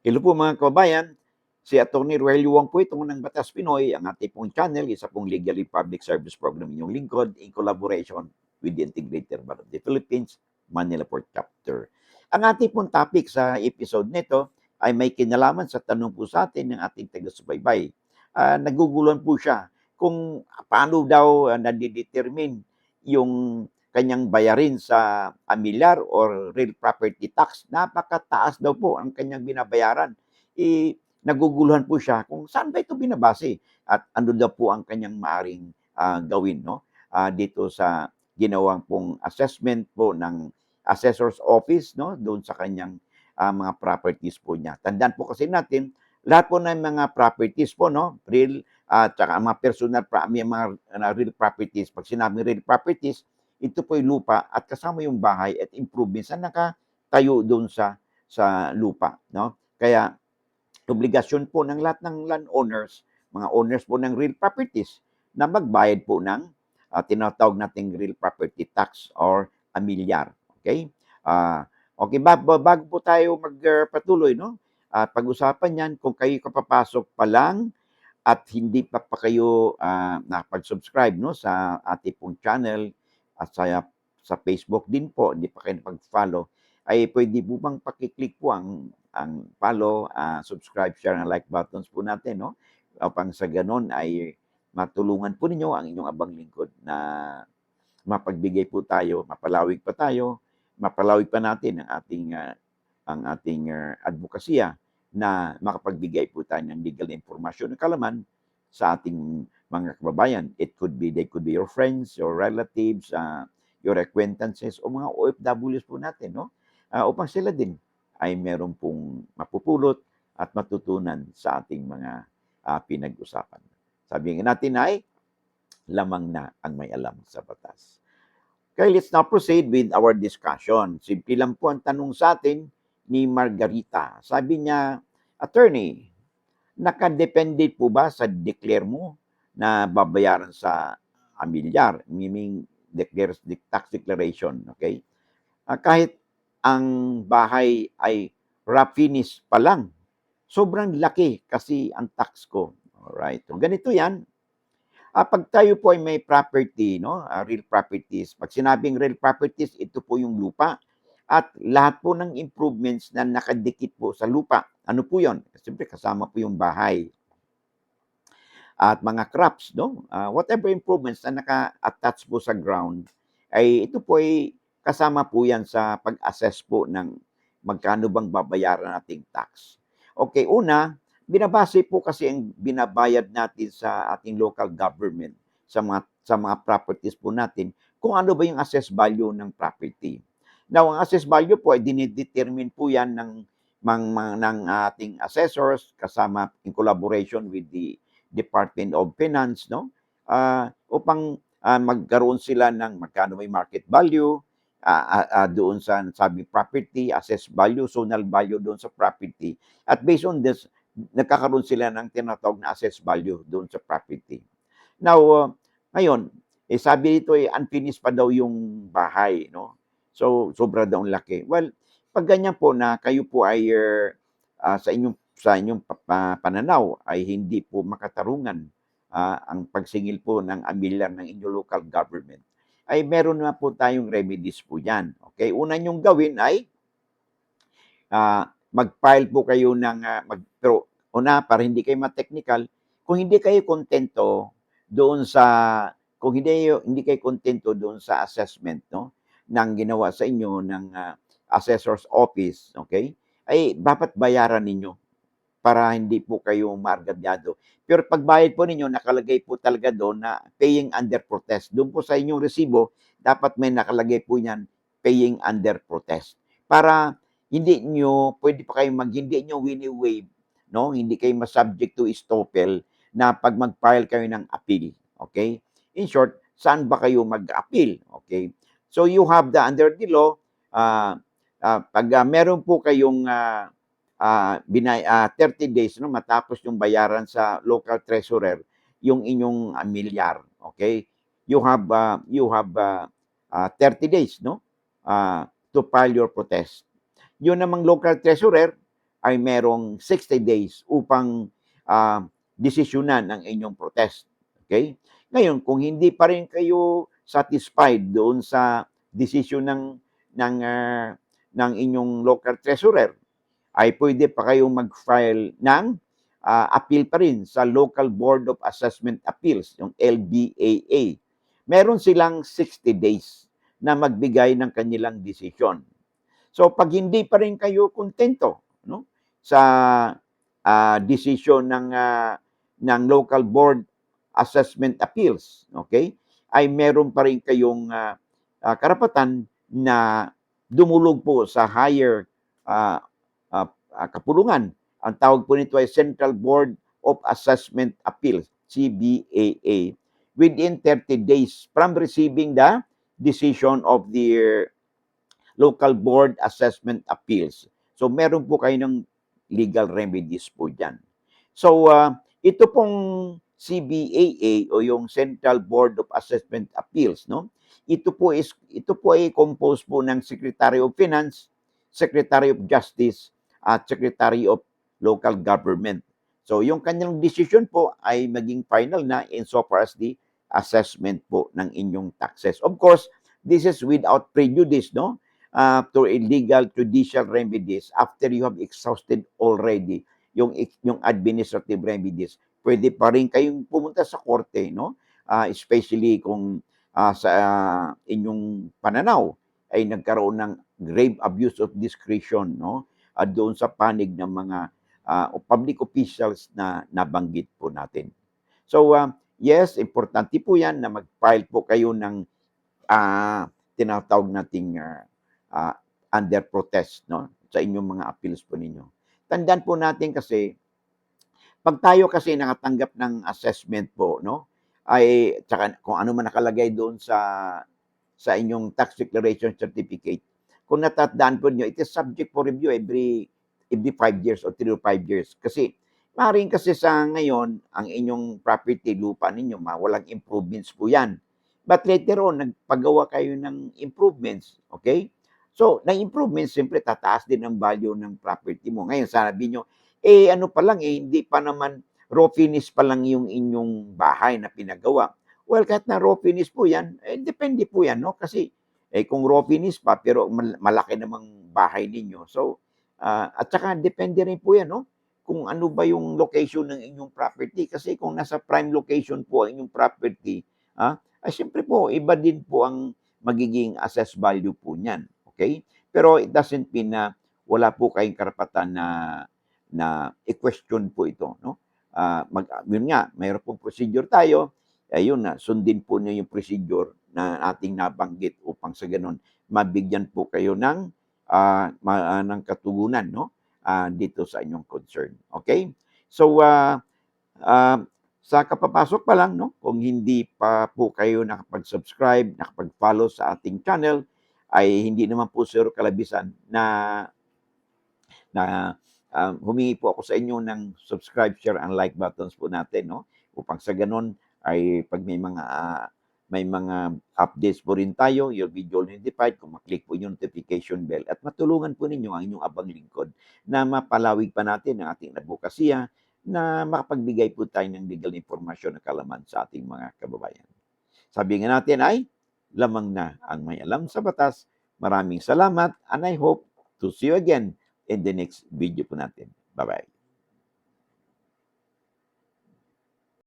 Hello po mga kababayan, si Atty. Roelio Wong po itong ng Batas Pinoy, ang ating pong channel, isa pong legally public service program inyong lingkod in collaboration with the Integrated Bar of the Philippines, Manila Port Chapter. Ang ating pong topic sa episode nito ay may kinalaman sa tanong po sa atin ng ating taga-subaybay. Naguguluhan po siya kung paano daw nadidetermine yung kanyang bayarin sa amilyar or real property tax. Napakataas daw po ang kanyang binabayaran. Naguguluhan po siya kung saan ba ito binabase at ano daw po ang kanyang maaring gawin, no? Dito sa ginawang pong assessment po ng assessor's office, no? Doon sa kanyang mga properties po niya. Tandaan po kasi natin, lahat po ng mga properties po, no? Real at saka mga personal, mga real properties. Pag sinabi real properties, ito po yung lupa at kasama yung bahay at improvements na nakatayo doon sa lupa, no? Kaya obligasyon po ng lahat ng landowners, mga owners po ng real properties na magbayad po ng tinatawag nating real property tax or amilyar. Okay? Okay, bago po tayo magpatuloy, no? Pag-usapan yan, kung kayo kapapasok pa lang at hindi pa kayo nakapag-subscribe, no, sa ating pong channel at sa Facebook din po, hindi pa kayo napag-follow, ay pwede po bang pakiclick po ang follow, subscribe, share, and like buttons po natin, no? Upang sa ganon ay matulungan po ninyo ang inyong abang lingkod na mapagbigay po tayo, mapalawig pa tayo, mapalawig pa natin ang ating advokasya na makapagbigay po tayo ng legal information na kalaman sa ating mga kababayan. They could be your friends, your relatives, your acquaintances, o mga OFWs po natin, no? Upang sila din ay meron pong mapupulot at matutunan sa ating mga pinag-usapan. Sabihin natin ay, lamang na ang may alam sa batas. Okay, let's now proceed with our discussion. Simple lang po ang tanong sa atin ni Margarita. Sabi niya, Attorney, nakadepende po ba sa declare mo na babayaran sa amilyar, meaning tax declaration, okay? Kahit ang bahay ay rough finish pa lang, sobrang laki kasi ang tax ko. Alright, so ganito yan. Pag tayo po ay may property, no, real properties, pag sinabing real properties, ito po yung lupa at lahat po ng improvements na nakadikit po sa lupa. Ano po yun? Siyempre kasama po yung bahay at mga crops, no? Whatever improvements na naka-attach po sa ground, ay ito po ay kasama po yan sa pag-assess po ng magkano bang babayaran nating tax. Okay, una, binabase po kasi ang binabayad natin sa ating local government sa mga properties po natin kung ano ba yung assessed value ng property. Now, ang assessed value po ay dinidetermine po yan ng ating assessors kasama in collaboration with the Department of Finance, no? Upang magkaroon sila ng magkano may market value doon sa sabi property, assessed value, zonal value doon sa property. At based on this, nagkakaroon sila ng tinatawag na assessed value doon sa property. Now, ngayon, sabi dito unfinished pa daw yung bahay, no? So, sobra daw ang laki. Well, pag ganyan po na kayo po ay sa inyong pananaw ay hindi po makatarungan ang pagsingil po ng amilyar ng inyong local government, ay meron na po tayong remedies po yan. Okay? Una nyong gawin ay mag-file po kayo ng, pero una, para hindi kayo ma-technical, kung hindi kayo kontento doon sa, kung hindi kayo kontento doon sa assessment, no, ng ginawa sa inyo ng assessor's office, okay, ay dapat bayaran ninyo para hindi po kayo maargabyado. Pero pagbayad po ninyo, nakalagay po talaga doon na paying under protest. Doon po sa inyong resibo, dapat may nakalagay po yan, paying under protest. Para pwede pa kayo hindi nyo wini-waive, no? Hindi kayo masubject to estoppel na pag mag-file kayo ng appeal. Okay? In short, saan ba kayo mag-appeal? Okay? So you have under the law, pag meron po kayong 30 days, no, matapos yung bayaran sa local treasurer yung inyong amilyar, okay? You have 30 days, no, to file your protest. Yun namang local treasurer, ay merong 60 days upang desisyonan ang inyong protest. Okay? Ngayon, kung hindi pa rin kayo satisfied doon sa desisyon ng inyong local treasurer, ay pwede pa kayong mag-file ng appeal pa rin sa Local Board of Assessment Appeals, yung LBAA. Meron silang 60 days na magbigay ng kanilang desisyon. So pag hindi pa rin kayo kontento, no, sa desisyon ng Local Board Assessment Appeals, okay, ay meron pa rin kayong karapatan na dumulog po sa higher kapulungan. Ang tawag po nito ay Central Board of Assessment Appeals, CBAA, within 30 days from receiving the decision of the Local Board Assessment Appeals. So meron po kayo ng legal remedies po dyan. So ito pong CBAA o yung Central Board of Assessment Appeals, no? Ito po ay composed po ng Secretary of Finance, Secretary of Justice, at Secretary of Local Government. So yung kanyang decision po ay maging final na insofar as the assessment po ng inyong taxes. Of course, this is without prejudice, no? To illegal judicial remedies after you have exhausted already yung administrative remedies. Pwede pa rin kayong pumunta sa korte, no? Especially kung sa inyong pananaw ay nagkaroon ng grave abuse of discretion, no? Doon sa panig ng mga public officials na nabanggit po natin. So, yes, importante po yan na mag-file po kayo ng tinatawag nating under protest, no, sa inyong mga appeals po ninyo. Tandaan po natin kasi, pag tayo kasi nakatanggap ng assessment po, no, ay tsaka kung ano man nakalagay doon sa inyong tax declaration certificate, kung natatandaan po niyo, it is subject for review every 5 years or 3 to 5 years. Kasi maaaring kasi sa ngayon, ang inyong property, lupa ninyo, walang improvements po yan. But later on, nagpagawa kayo ng improvements, okay? So, ng improvements, siyempre, tataas din ang value ng property mo. Ngayon, sabi nyo, ano pa lang, hindi pa naman raw finish pa lang yung inyong bahay na pinagawa. Well, kahit na raw finish po yan, depende po yan, no? Kasi, kung raw finish pa, pero malaki namang bahay ninyo. So, at saka, depende rin po yan, no? Kung ano ba yung location ng inyong property. Kasi kung nasa prime location po ang inyong property, ay siyempre po, iba din po ang magiging assessed value po niyan. Okay? Pero it doesn't mean na wala po kayong karapatan na i-question po ito, no? Yun nga, mayroon pong procedure tayo, ayun na, sundin po niyo yung procedure na ating nabanggit upang sa ganun mabigyan po kayo ng katugunan, no? Dito sa inyong concern. Okay? So, sa kapapasok pa lang, no, kung hindi pa po kayo nakapag-subscribe, nakapag-follow sa ating channel, ay hindi naman po sir kalabisan na humingi po ako sa inyo ng subscribe, share, and like buttons po natin, no? Upang sa ganun ay pag may mga updates po rin tayo, you'll be notified kung maklik po yung notification bell at matulungan po ninyo ang inyong abang lingkod na mapalawig pa natin ang ating advokasya na makapagbigay po tayo ng legal informasyon na kalaman sa ating mga kababayan. Sabi nga natin ay, lamang na ang may alam sa batas. Maraming salamat and I hope to see you again in the next video po natin. Bye-bye.